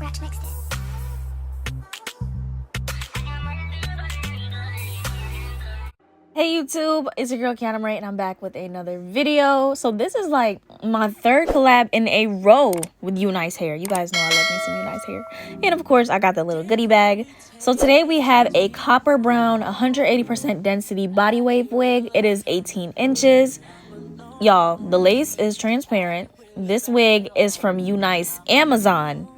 scratch next. Hey YouTube, it's your girl Kiannamoracia and I'm back with another video. So this is like my third collab in a row with Unice hair. You guys know I love me some Unice hair. And of course I got the little goodie bag. So today we have a copper brown 180% density Bodywave wig. It is 18 inches. Y'all, the lace is transparent. This wig is from Unice Amazon.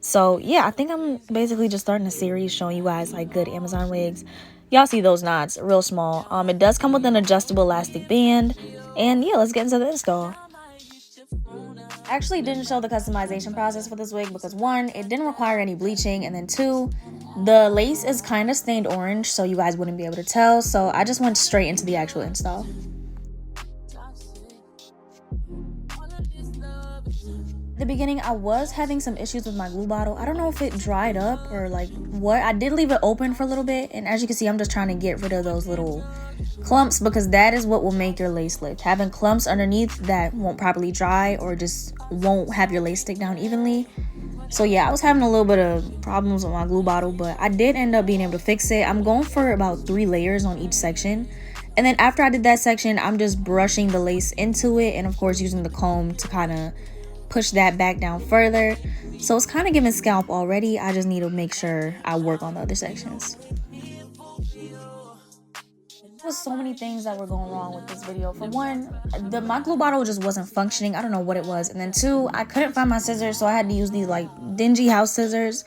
So yeah, I think I'm basically just starting a series showing you guys like good Amazon wigs. Y'all see those knots, real small. It does come with an adjustable elastic band. And yeah, let's get into the install. I actually didn't show the customization process for this wig because one, it didn't require any bleaching, and then two, the lace is kind of stained orange, so you guys wouldn't be able to tell. So I just went straight into the actual install. At the beginning, I was having some issues with my glue bottle. I don't know if it dried up or like what. I did leave it open for a little bit, and as you can see, I'm just trying to get rid of those little clumps because that is what will make your lace lift. Having clumps underneath that won't properly dry or just won't have your lace stick down evenly. So yeah, I was having a little bit of problems with my glue bottle, but I did end up being able to fix it. I'm going for about 3 layers on each section. And then after I did that section, I'm just brushing the lace into it, and of course using the comb to kind of push that back down further. So it's kind of giving scalp already. I just need to make sure I work on the other sections. There was so many things that were going wrong with this video. For one, my glue bottle just wasn't functioning. I don't know what it was. And then two, I couldn't find my scissors, so I had to use these like dingy house scissors.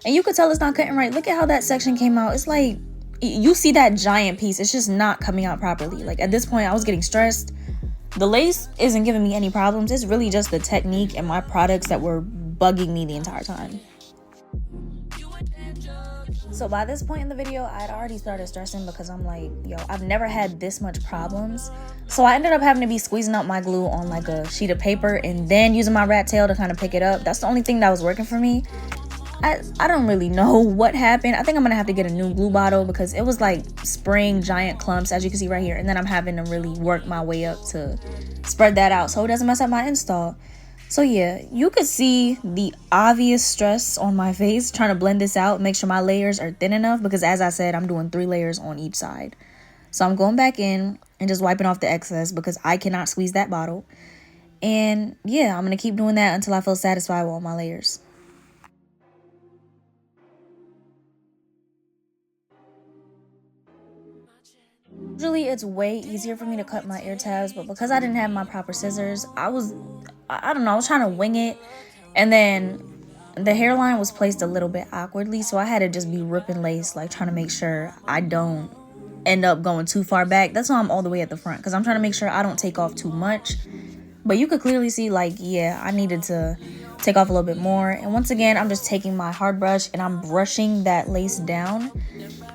And you could tell it's not cutting right. Look at how that section came out. It's like you see that giant piece. It's just not coming out properly. Like at this point, I was getting stressed. The lace isn't giving me any problems. It's really just the technique and my products that were bugging me the entire time. So by this point in the video, I had already started stressing because I'm like, yo, I've never had this much problems. So I ended up having to be squeezing out my glue on like a sheet of paper and then using my rat tail to kind of pick it up. That's the only thing that was working for me. I don't really know what happened. I think I'm gonna have to get a new glue bottle because it was like spraying giant clumps, as you can see right here, and then I'm having to really work my way up to spread that out so it doesn't mess up my install. So yeah, you could see the obvious stress on my face trying to blend this out, make sure my layers are thin enough, because as I said, I'm doing 3 layers on each side. So I'm going back in and just wiping off the excess because I cannot squeeze that bottle. And yeah, I'm gonna keep doing that until I feel satisfied with all my layers. Usually it's way easier for me to cut my ear tabs, but because I didn't have my proper scissors, I don't know, I was trying to wing it, and then the hairline was placed a little bit awkwardly, so I had to just be ripping lace, like trying to make sure I don't end up going too far back. That's why I'm all the way at the front, because I'm trying to make sure I don't take off too much. But you could clearly see like, yeah, I needed to take off a little bit more. And once again, I'm just taking my hard brush and I'm brushing that lace down.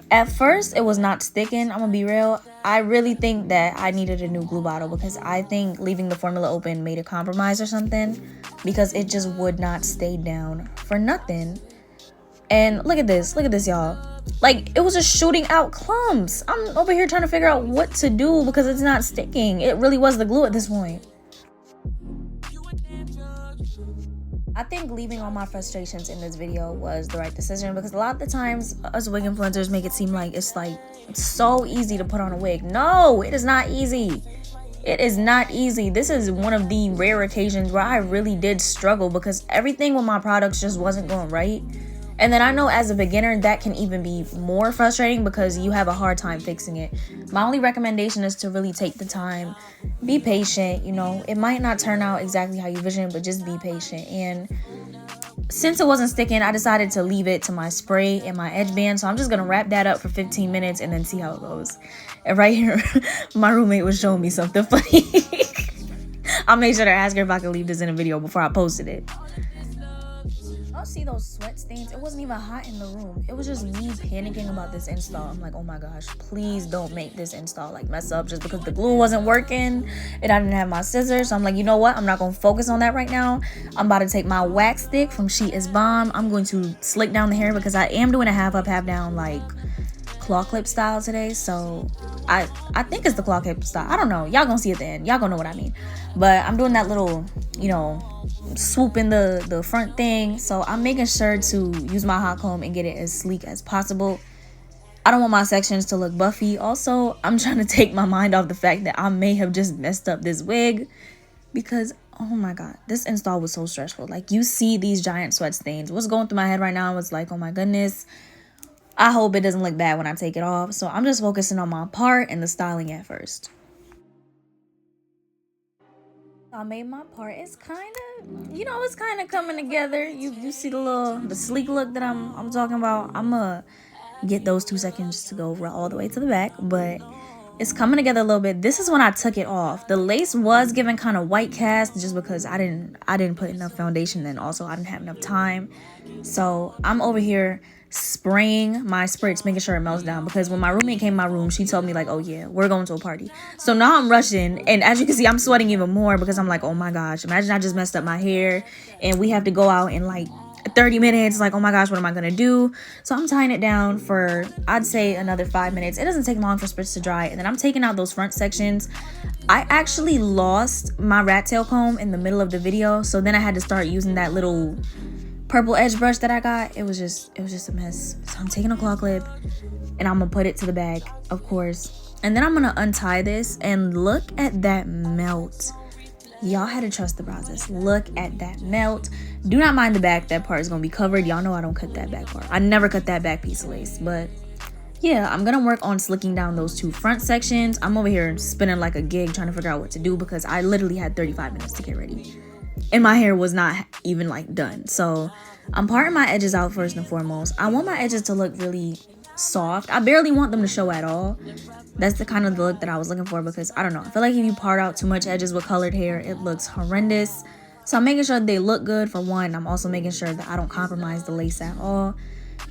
At first, it was not sticking. I'm gonna be real. I really think that I needed a new glue bottle because I think leaving the formula open made a compromise or something, because it just would not stay down for nothing. And look at this, y'all. Like, it was just shooting out clumps. I'm over here trying to figure out what to do because it's not sticking. It really was the glue at this point. I think leaving all my frustrations in this video was the right decision, because a lot of the times us wig influencers make it seem like it's so easy to put on a wig. No, it is not easy. It is not easy. This is one of the rare occasions where I really did struggle because everything with my products just wasn't going right. And then I know as a beginner that can even be more frustrating because you have a hard time fixing it. My only recommendation is to really take the time, be patient. You know, it might not turn out exactly how you vision, but just be patient. And since it wasn't sticking, I decided to leave it to my spray and my edge band. So I'm just gonna wrap that up for 15 minutes and then see how it goes. And right here, my roommate was showing me something funny. I'll make sure to ask her if I could leave this in a video before I posted it. Y'all see those sweat stains? It wasn't even hot in the room. It was just me panicking about this install. I'm like, oh my gosh, please don't make this install like mess up just because the glue wasn't working and I didn't have my scissors. So I'm like, you know what? I'm not gonna focus on that right now. I'm about to take my wax stick from She Is Bomb. I'm going to slick down the hair because I am doing a half up, half down, like claw clip style today. So I think it's the claw clip style. I don't know. Y'all gonna see it then. Y'all gonna know what I mean. But I'm doing that little, you know, swooping the front thing. So I'm making sure to use my hot comb and get it as sleek as possible. I don't want my sections to look buffy. Also, I'm trying to take my mind off the fact that I may have just messed up this wig, because oh my god, this install was so stressful. Like, you see these giant sweat stains. What's going through my head right now was like, oh my goodness, I hope it doesn't look bad when I take it off. So I'm just focusing on my part and the styling at first. I made my part. It's kind of, you know, it's kind of coming together. You see the sleek look that I'm talking about. I'm gonna get those 2 seconds to go all the way to the back, but it's coming together a little bit. This is when I took it off. The lace was giving kind of white cast just because I didn't put enough foundation, and also I didn't have enough time. So I'm over here spraying my spritz, making sure it melts down, because when my roommate came in my room, she told me like, oh yeah, we're going to a party. So now I'm rushing, and as you can see, I'm sweating even more because I'm like, oh my gosh, imagine I just messed up my hair and we have to go out in like 30 minutes. Like, oh my gosh, what am I gonna do? So I'm tying it down for, I'd say, another 5 minutes. It doesn't take long for spritz to dry, and then I'm taking out those front sections. I actually lost my rat tail comb in the middle of the video, so then I had to start using that little purple edge brush that I got. It was just a mess. So I'm taking a claw clip and I'm gonna put it to the back, of course, and then I'm gonna untie this, and look at that melt. Y'all had to trust the process. Look at that melt. Do not mind the back. That part is gonna be covered. Y'all know I don't cut that back part. I never cut that back piece of lace. But yeah, I'm gonna work on slicking down those 2 front sections. I'm over here spinning like a gig trying to figure out what to do, because I literally had 35 minutes to get ready and my hair was not even like done. So I'm parting my edges out first and foremost. I want my edges to look really soft. I barely want them to show at all. That's the kind of the look that I was looking for, because I don't know, I feel like if you part out too much edges with colored hair, it looks horrendous. So I'm making sure they look good for one. I'm also making sure that I don't compromise the lace at all.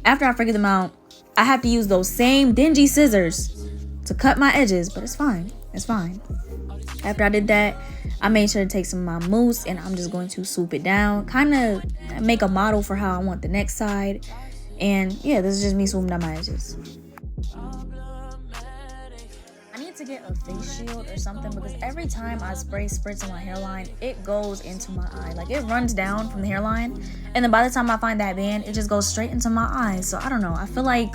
After I figure them out, I have to use those same dingy scissors to cut my edges, but it's fine. It's fine. After I did that, I made sure to take some of my mousse, and I'm just going to swoop it down, kind of make a model for how I want the next side. And yeah, this is just me swooping down my edges. I need to get a face shield or something, because every time I spray spritz on my hairline, it goes into my eye. Like, it runs down from the hairline, and then by the time I find that band, it just goes straight into my eyes. So I don't know, I feel like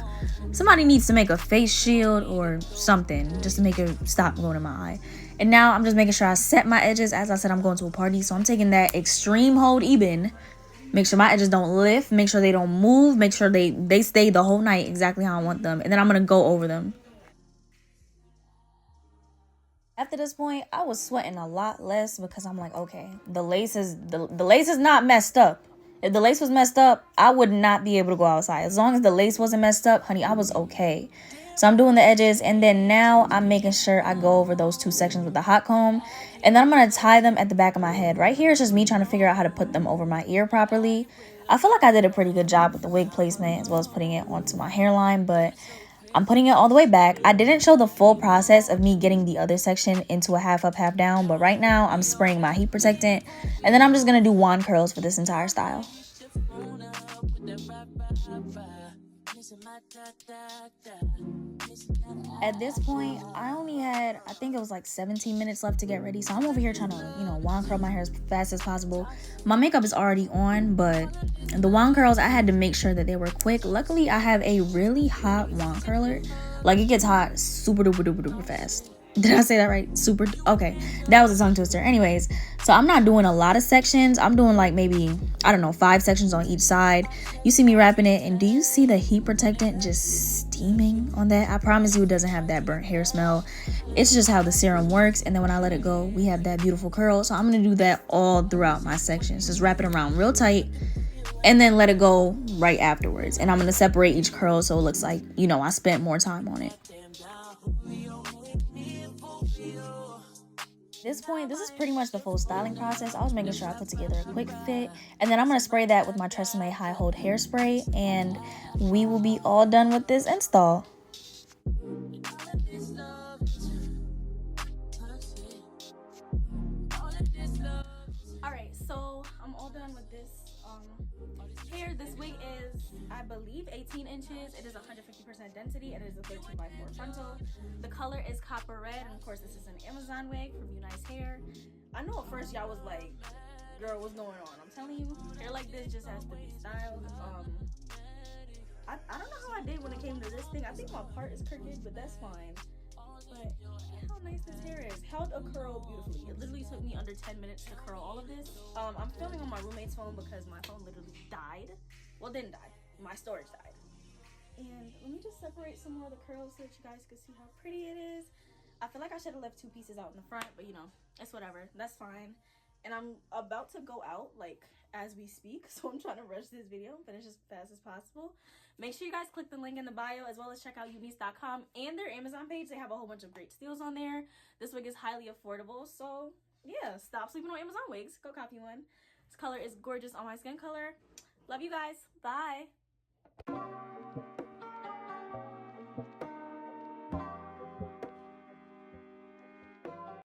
somebody needs to make a face shield or something just to make it stop going in my eye. And now I'm just making sure I set my edges. As I said, I'm going to a party, so I'm taking that extreme hold even. Make sure my edges don't lift, make sure they don't move, make sure they stay the whole night exactly how I want them, and then I'm gonna go over them. After this point, I was sweating a lot less, because I'm like, okay, the lace is not messed up. If the lace was messed up, I would not be able to go outside. As long as the lace wasn't messed up, honey, I was okay. So I'm doing the edges, and then now I'm making sure I go over those 2 sections with the hot comb, and then I'm going to tie them at the back of my head. Right here is just me trying to figure out how to put them over my ear properly. I feel like I did a pretty good job with the wig placement as well as putting it onto my hairline, but I'm putting it all the way back. I didn't show the full process of me getting the other section into a half up, half down, but right now I'm spraying my heat protectant, and then I'm just going to do wand curls for this entire style. At this point, I only had, I think it was like 17 minutes left to get ready. So I'm over here trying to, you know, wand curl my hair as fast as possible. My makeup is already on, but the wand curls, I had to make sure that they were quick. Luckily, I have a really hot wand curler. Like, it gets hot super duper duper duper fast. Did I say that right? Super. Okay, that was a tongue twister. Anyways, so I'm not doing a lot of sections. I'm doing like maybe, I don't know, 5 sections on each side. You see me wrapping it, and do you see the heat protectant just steaming on that? I promise you it doesn't have that burnt hair smell. It's just how the serum works, and then when I let it go, we have that beautiful curl. So I'm gonna do that all throughout my sections. Just wrap it around real tight, and then let it go right afterwards. And I'm gonna separate each curl so it looks like, you know, I spent more time on it. At this point, this is pretty much the full styling process. I was making sure I put together a quick fit, and then I'm going to spray that with my Tresemme High Hold Hairspray, and we will be all done with this install. Alright, so I'm all done with this hair. This wig is, I believe, 18 inches. It is 150% density, and it is a 13x4 frontal. The color is copper red, and of course this is an Amazon wig from Unice Hair. I know at first y'all was like, girl, what's going on? I'm telling you, hair like this just has to be styled. I don't know how I did when it came to this thing. I think my part is crooked, but that's fine. But how nice this hair is. Held a curl beautifully. It literally took me under 10 minutes to curl all of this. I'm filming on my roommate's phone because my phone literally died. Well, didn't die. My storage died. And let me just separate some more of the curls so that you guys can see how pretty it is. I feel like I should have left 2 pieces out in the front, but you know, it's whatever. That's fine. And I'm about to go out like as we speak, so I'm trying to rush this video and finish as fast as possible. Make sure you guys click the link in the bio, as well as check out unice.com and their Amazon page. They have a whole bunch of great steals on there. This wig is highly affordable, so yeah, stop sleeping on Amazon wigs. Go copy one. This color is gorgeous on my skin color. Love you guys. Bye.